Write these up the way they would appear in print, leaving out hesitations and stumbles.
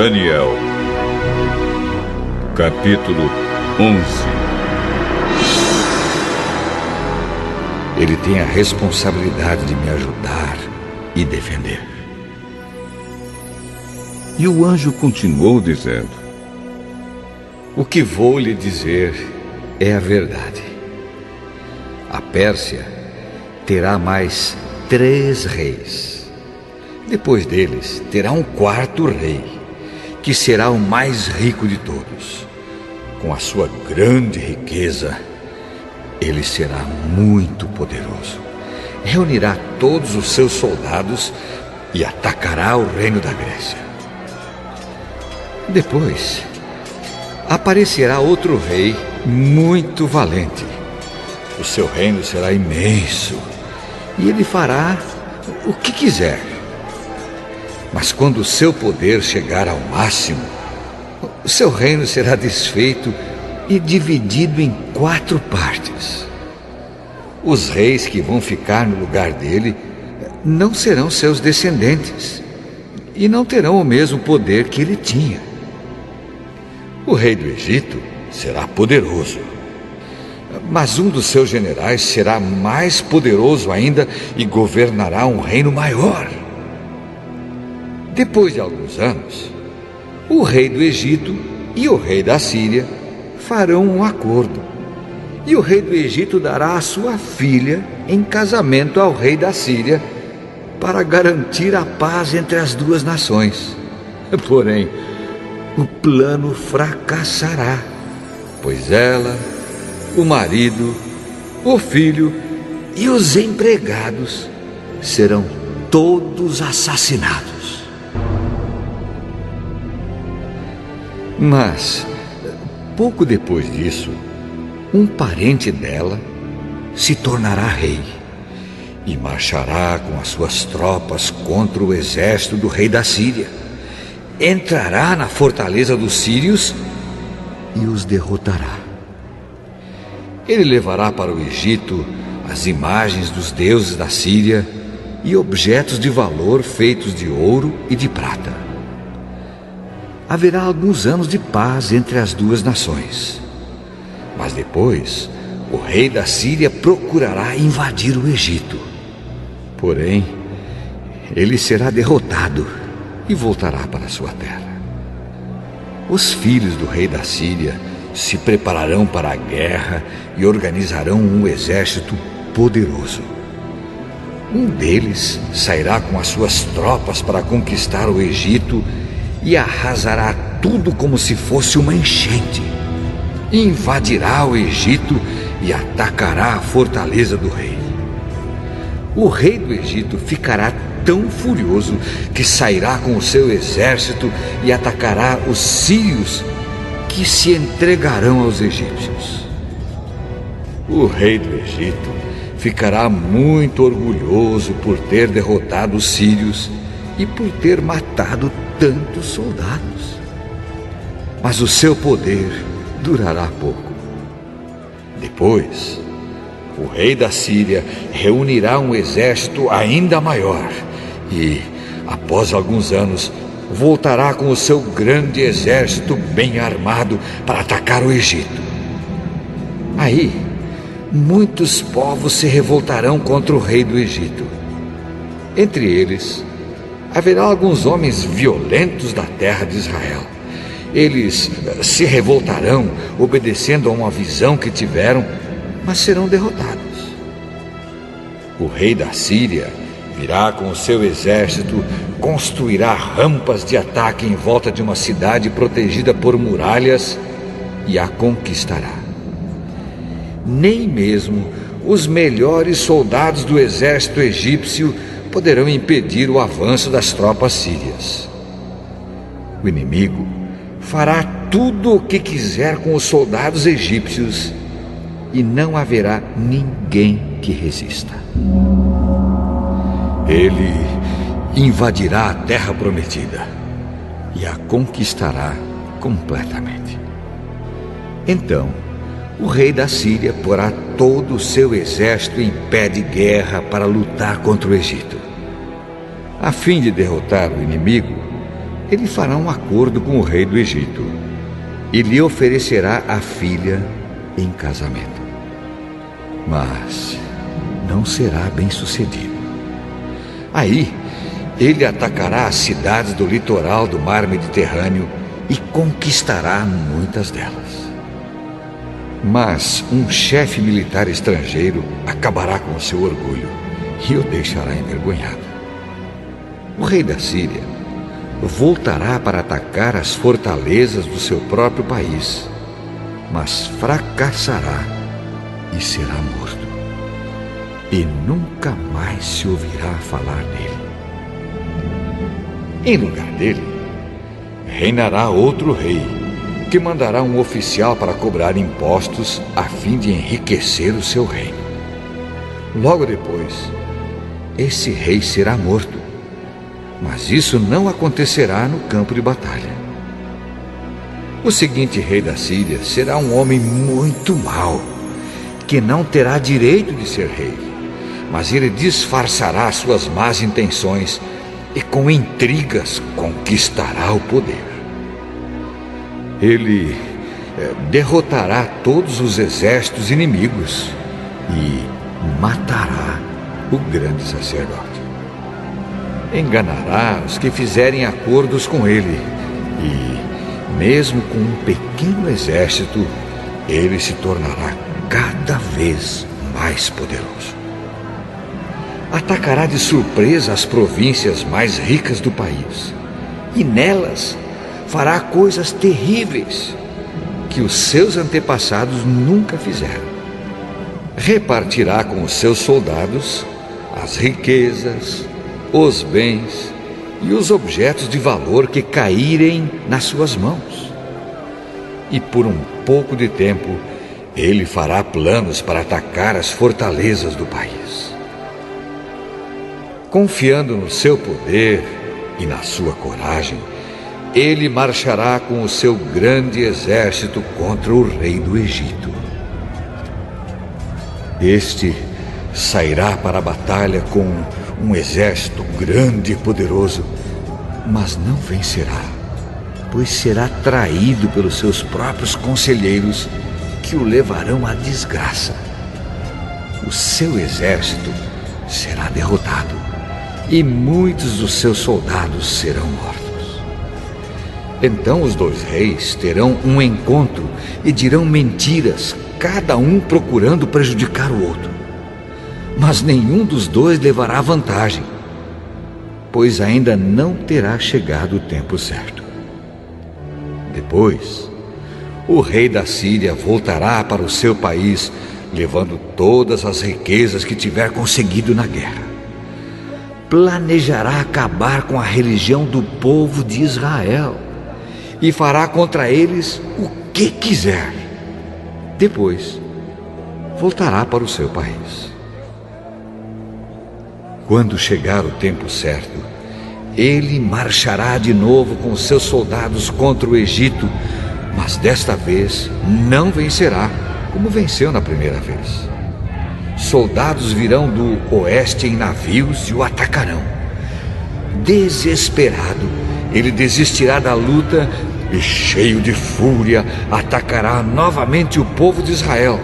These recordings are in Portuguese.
Daniel, capítulo 11. Ele tem a responsabilidade de me ajudar e defender. E o anjo continuou dizendo: O que vou lhe dizer é a verdade. A Pérsia terá mais 3 reis. Depois deles, terá um 4º rei, que será o mais rico de todos. Com a sua grande riqueza, ele será muito poderoso. Reunirá todos os seus soldados e atacará o reino da Grécia. Depois, aparecerá outro rei muito valente. O seu reino será imenso e ele fará o que quiser. Mas quando o seu poder chegar ao máximo, o seu reino será desfeito e dividido em 4 partes. Os reis que vão ficar no lugar dele não serão seus descendentes e não terão o mesmo poder que ele tinha. O rei do Egito será poderoso, mas um dos seus generais será mais poderoso ainda e governará um reino maior. Depois de alguns anos, o rei do Egito e o rei da Síria farão um acordo. E o rei do Egito dará a sua filha em casamento ao rei da Síria para garantir a paz entre as 2 nações. Porém, o plano fracassará, pois ela, o marido, o filho e os empregados serão todos assassinados. Mas, pouco depois disso, um parente dela se tornará rei e marchará com as suas tropas contra o exército do rei da Síria. Entrará na fortaleza dos sírios e os derrotará. Ele levará para o Egito as imagens dos deuses da Síria e objetos de valor feitos de ouro e de prata. Haverá alguns anos de paz entre as 2 nações. Mas depois, o rei da Síria procurará invadir o Egito. Porém, ele será derrotado e voltará para sua terra. Os filhos do rei da Síria se prepararão para a guerra e organizarão um exército poderoso. Um deles sairá com as suas tropas para conquistar o Egito e arrasará tudo como se fosse uma enchente. Invadirá o Egito e atacará a fortaleza do rei. O rei do Egito ficará tão furioso que sairá com o seu exército e atacará os sírios, que se entregarão aos egípcios. O rei do Egito ficará muito orgulhoso por ter derrotado os sírios e por ter matado tantos soldados. Mas o seu poder durará pouco. Depois, o rei da Síria reunirá um exército ainda maior e, após alguns anos, voltará com o seu grande exército bem armado para atacar o Egito. Aí, muitos povos se revoltarão contra o rei do Egito. Entre eles, haverá alguns homens violentos da terra de Israel. Eles se revoltarão, obedecendo a uma visão que tiveram, mas serão derrotados. O rei da Síria virá com o seu exército, construirá rampas de ataque em volta de uma cidade protegida por muralhas e a conquistará. Nem mesmo os melhores soldados do exército egípcio poderão impedir o avanço das tropas sírias. O inimigo fará tudo o que quiser com os soldados egípcios e não haverá ninguém que resista. Ele invadirá a terra prometida e a conquistará completamente. Então, o rei da Síria porá todo o seu exército em pé de guerra para lutar contra o Egito. A fim de derrotar o inimigo, ele fará um acordo com o rei do Egito e lhe oferecerá a filha em casamento. Mas não será bem-sucedido. Aí, ele atacará as cidades do litoral do mar Mediterrâneo e conquistará muitas delas. Mas um chefe militar estrangeiro acabará com o seu orgulho e o deixará envergonhado. O rei da Síria voltará para atacar as fortalezas do seu próprio país, mas fracassará e será morto. E nunca mais se ouvirá falar dele. Em lugar dele, reinará outro rei, que mandará um oficial para cobrar impostos a fim de enriquecer o seu reino. Logo depois, esse rei será morto, mas isso não acontecerá no campo de batalha. O seguinte rei da Síria será um homem muito mau, que não terá direito de ser rei, mas ele disfarçará suas más intenções e com intrigas conquistará o poder. Ele derrotará todos os exércitos inimigos e matará o grande sacerdote. Enganará os que fizerem acordos com ele e, mesmo com um pequeno exército, ele se tornará cada vez mais poderoso. Atacará de surpresa as províncias mais ricas do país e nelas fará coisas terríveis que os seus antepassados nunca fizeram. Repartirá com os seus soldados as riquezas, os bens e os objetos de valor que caírem nas suas mãos. E por um pouco de tempo, ele fará planos para atacar as fortalezas do país. Confiando no seu poder e na sua coragem, ele marchará com o seu grande exército contra o rei do Egito. Este sairá para a batalha com um exército grande e poderoso, mas não vencerá, pois será traído pelos seus próprios conselheiros, que o levarão à desgraça. O seu exército será derrotado e muitos dos seus soldados serão mortos. Então os dois reis terão um encontro e dirão mentiras, cada um procurando prejudicar o outro. Mas nenhum dos dois levará vantagem, pois ainda não terá chegado o tempo certo. Depois, o rei da Síria voltará para o seu país, levando todas as riquezas que tiver conseguido na guerra. Planejará acabar com a religião do povo de Israel e fará contra eles o que quiser. Depois, voltará para o seu país. Quando chegar o tempo certo, ele marchará de novo com seus soldados contra o Egito, mas desta vez não vencerá, como venceu na primeira vez. Soldados virão do oeste em navios e o atacarão. Desesperado, ele desistirá da luta e, cheio de fúria, atacará novamente o povo de Israel,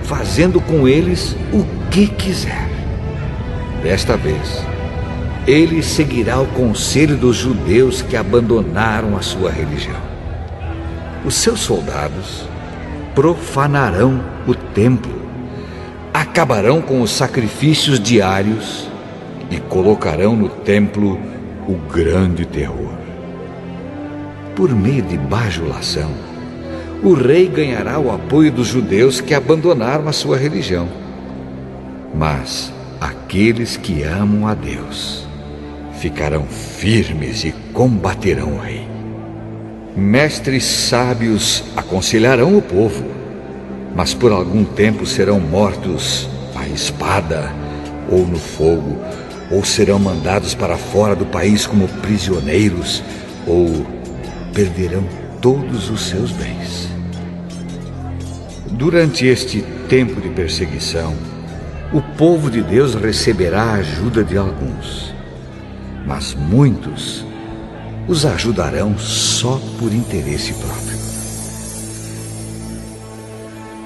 fazendo com eles o que quiser. Desta vez, ele seguirá o conselho dos judeus que abandonaram a sua religião. Os seus soldados profanarão o templo, acabarão com os sacrifícios diários e colocarão no templo o grande terror. Por meio de bajulação, o rei ganhará o apoio dos judeus que abandonaram a sua religião. Mas aqueles que amam a Deus ficarão firmes e combaterão o rei. Mestres sábios aconselharão o povo, mas por algum tempo serão mortos à espada ou no fogo, ou serão mandados para fora do país como prisioneiros, ou perderão todos os seus bens. Durante este tempo de perseguição, o povo de Deus receberá a ajuda de alguns, mas muitos os ajudarão só por interesse próprio.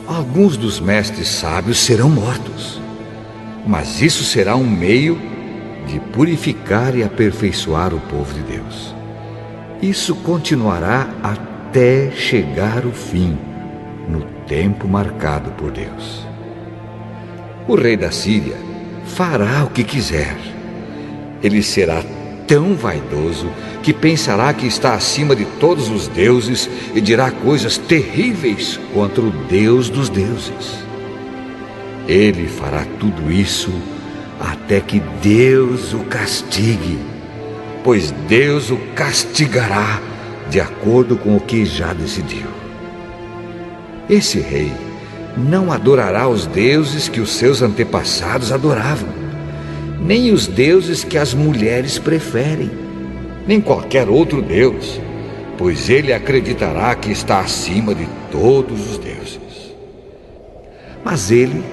Alguns dos mestres sábios serão mortos, mas isso será um meio de purificar e aperfeiçoar o povo de Deus. Isso continuará até chegar o fim, no tempo marcado por Deus. O rei da Síria fará o que quiser. Ele será tão vaidoso que pensará que está acima de todos os deuses e dirá coisas terríveis contra o Deus dos deuses. Ele fará tudo isso até que Deus o castigue, pois Deus o castigará de acordo com o que já decidiu. Esse rei não adorará os deuses que os seus antepassados adoravam, nem os deuses que as mulheres preferem, nem qualquer outro deus, pois ele acreditará que está acima de todos os deuses. Mas ele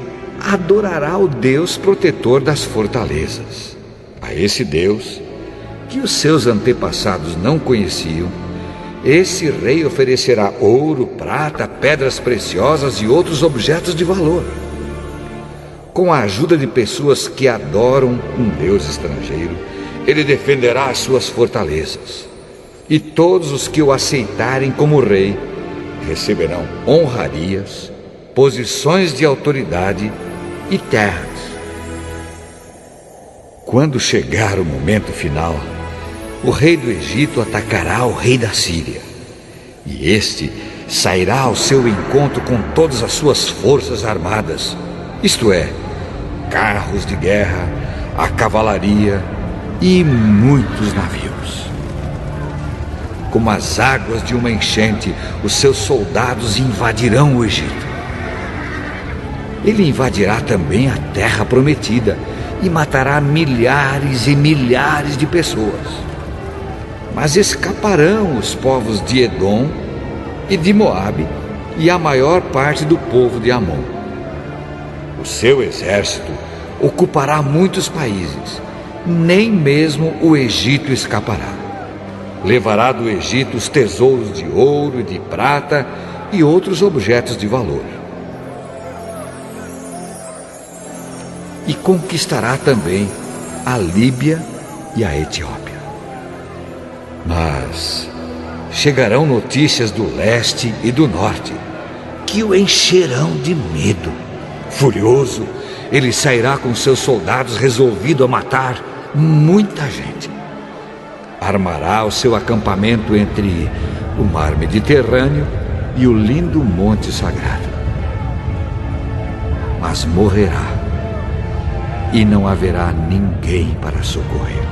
adorará o Deus protetor das fortalezas. A esse Deus, que os seus antepassados não conheciam, esse rei oferecerá ouro, prata, pedras preciosas e outros objetos de valor. Com a ajuda de pessoas que adoram um Deus estrangeiro, ele defenderá as suas fortalezas. E todos os que o aceitarem como rei receberão honrarias, posições de autoridade e terras. Quando chegar o momento final, o rei do Egito atacará o rei da Síria, e este sairá ao seu encontro com todas as suas forças armadas, isto é, carros de guerra, a cavalaria e muitos navios. Como as águas de uma enchente, os seus soldados invadirão o Egito. Ele invadirá também a terra prometida e matará milhares e milhares de pessoas. Mas escaparão os povos de Edom e de Moabe e a maior parte do povo de Amon. O seu exército ocupará muitos países, nem mesmo o Egito escapará. Levará do Egito os tesouros de ouro e de prata e outros objetos de valor. E conquistará também a Líbia e a Etiópia. Mas chegarão notícias do leste e do norte, que o encherão de medo. Furioso, ele sairá com seus soldados resolvido a matar muita gente. Armará o seu acampamento entre o mar Mediterrâneo e o lindo Monte Sagrado. Mas morrerá, e não haverá ninguém para socorrer.